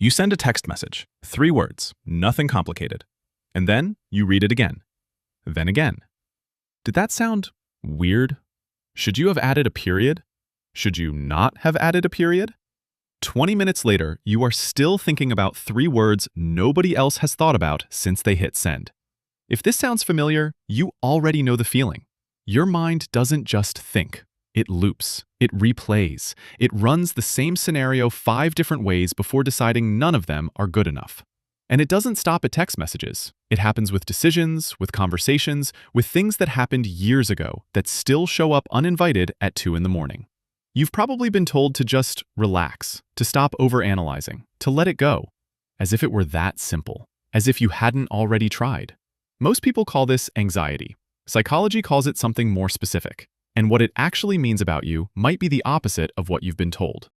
You send a text message, 3 words, nothing complicated. And then you read it again. Then again. Did that sound weird? Should you have added a period? Should you not have added a period? 20 minutes later, you are still thinking about 3 words nobody else has thought about since they hit send. If this sounds familiar, you already know the feeling. Your mind doesn't just think. It loops, it replays, it runs the same scenario 5 different ways before deciding none of them are good enough. And it doesn't stop at text messages. It happens with decisions, with conversations, with things that happened years ago that still show up uninvited at 2 in the morning. You've probably been told to just relax, to stop overanalyzing, to let it go, as if it were that simple, as if you hadn't already tried. Most people call this anxiety. Psychology calls it something more specific. And what it actually means about you might be the opposite of what you've been told.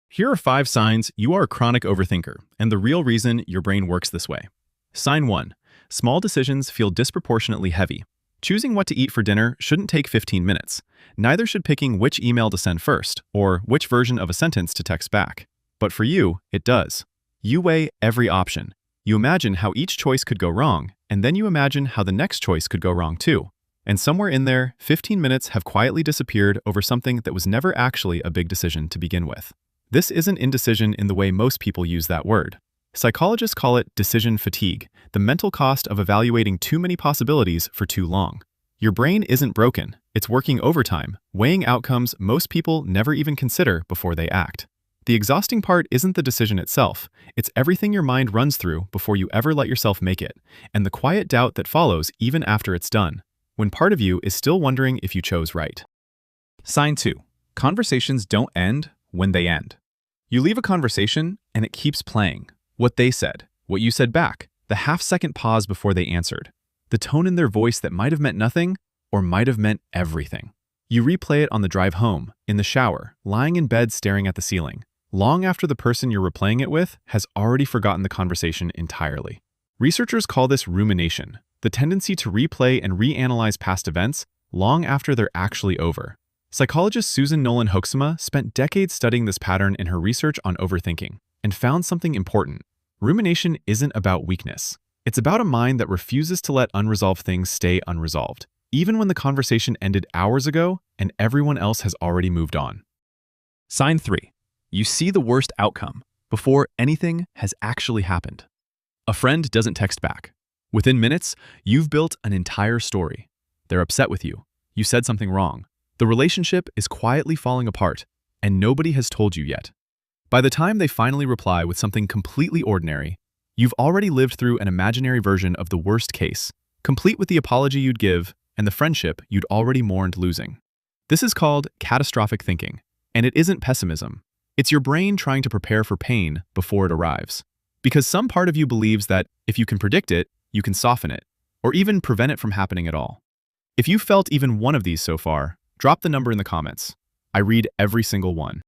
Here are 5 signs you are a chronic overthinker, and the real reason your brain works this way. Sign 1. Small decisions feel disproportionately heavy. Choosing what to eat for dinner shouldn't take 15 minutes. Neither should picking which email to send first, or which version of a sentence to text back. But for you, it does. You weigh every option. You imagine how each choice could go wrong, and then you imagine how the next choice could go wrong too. And somewhere in there, 15 minutes have quietly disappeared over something that was never actually a big decision to begin with. This isn't indecision in the way most people use that word. Psychologists call it decision fatigue, the mental cost of evaluating too many possibilities for too long. Your brain isn't broken, it's working overtime, weighing outcomes most people never even consider before they act. The exhausting part isn't the decision itself, it's everything your mind runs through before you ever let yourself make it, and the quiet doubt that follows even after it's done, when part of you is still wondering if you chose right. Sign 2. Conversations don't end when they end. You leave a conversation and it keeps playing. What they said, what you said back, the half-second pause before they answered, the tone in their voice that might have meant nothing or might have meant everything. You replay it on the drive home, in the shower, lying in bed staring at the ceiling, long after the person you're replaying it with has already forgotten the conversation entirely. Researchers call this rumination, the tendency to replay and reanalyze past events long after they're actually over. Psychologist Susan Nolan Hoeksema spent decades studying this pattern in her research on overthinking and found something important. Rumination isn't about weakness. It's about a mind that refuses to let unresolved things stay unresolved, even when the conversation ended hours ago and everyone else has already moved on. Sign 3. You see the worst outcome before anything has actually happened. A friend doesn't text back. Within minutes, you've built an entire story. They're upset with you. You said something wrong. The relationship is quietly falling apart, and nobody has told you yet. By the time they finally reply with something completely ordinary, you've already lived through an imaginary version of the worst case, complete with the apology you'd give and the friendship you'd already mourned losing. This is called catastrophic thinking, and it isn't pessimism. It's your brain trying to prepare for pain before it arrives. Because some part of you believes that if you can predict it, you can soften it, or even prevent it from happening at all. If you felt even one of these so far, drop the number in the comments. I read every single one.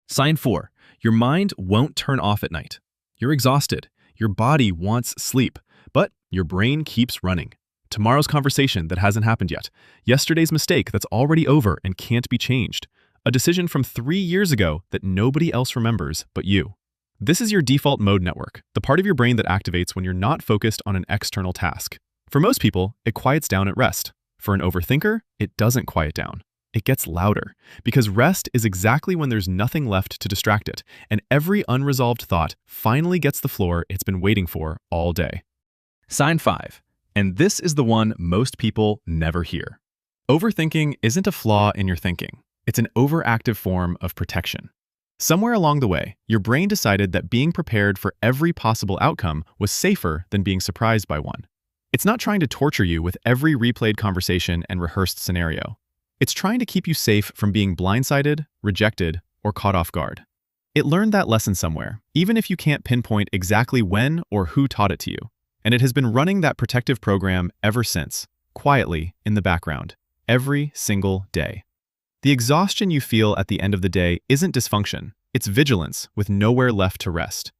Sign 4. Your mind won't turn off at night. You're exhausted. Your body wants sleep, but your brain keeps running. Tomorrow's conversation that hasn't happened yet. Yesterday's mistake that's already over and can't be changed. A decision from 3 years ago that nobody else remembers but you. This is your default mode network, the part of your brain that activates when you're not focused on an external task. For most people, it quiets down at rest. For an overthinker, it doesn't quiet down. It gets louder, because rest is exactly when there's nothing left to distract it, and every unresolved thought finally gets the floor it's been waiting for all day. Sign 5. And this is the one most people never hear. Overthinking isn't a flaw in your thinking. It's an overactive form of protection. Somewhere along the way, your brain decided that being prepared for every possible outcome was safer than being surprised by one. It's not trying to torture you with every replayed conversation and rehearsed scenario. It's trying to keep you safe from being blindsided, rejected, or caught off guard. It learned that lesson somewhere, even if you can't pinpoint exactly when or who taught it to you. And it has been running that protective program ever since, quietly in the background, every single day. The exhaustion you feel at the end of the day isn't dysfunction, it's vigilance with nowhere left to rest.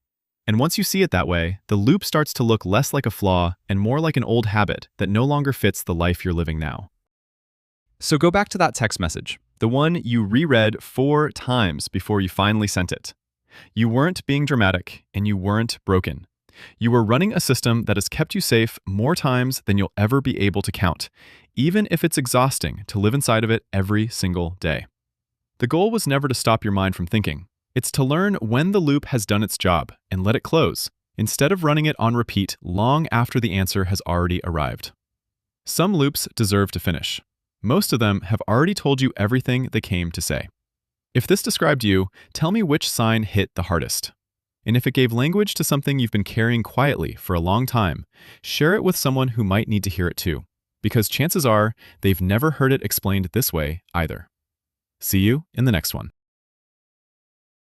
And once you see it that way, the loop starts to look less like a flaw and more like an old habit that no longer fits the life you're living now. So go back to that text message, the one you reread 4 times before you finally sent it. You weren't being dramatic, and you weren't broken. You were running a system that has kept you safe more times than you'll ever be able to count, even if it's exhausting to live inside of it every single day. The goal was never to stop your mind from thinking. It's to learn when the loop has done its job and let it close, instead of running it on repeat long after the answer has already arrived. Some loops deserve to finish. Most of them have already told you everything they came to say. If this described you, tell me which sign hit the hardest. And if it gave language to something you've been carrying quietly for a long time, share it with someone who might need to hear it too, because chances are they've never heard it explained this way either. See you in the next one.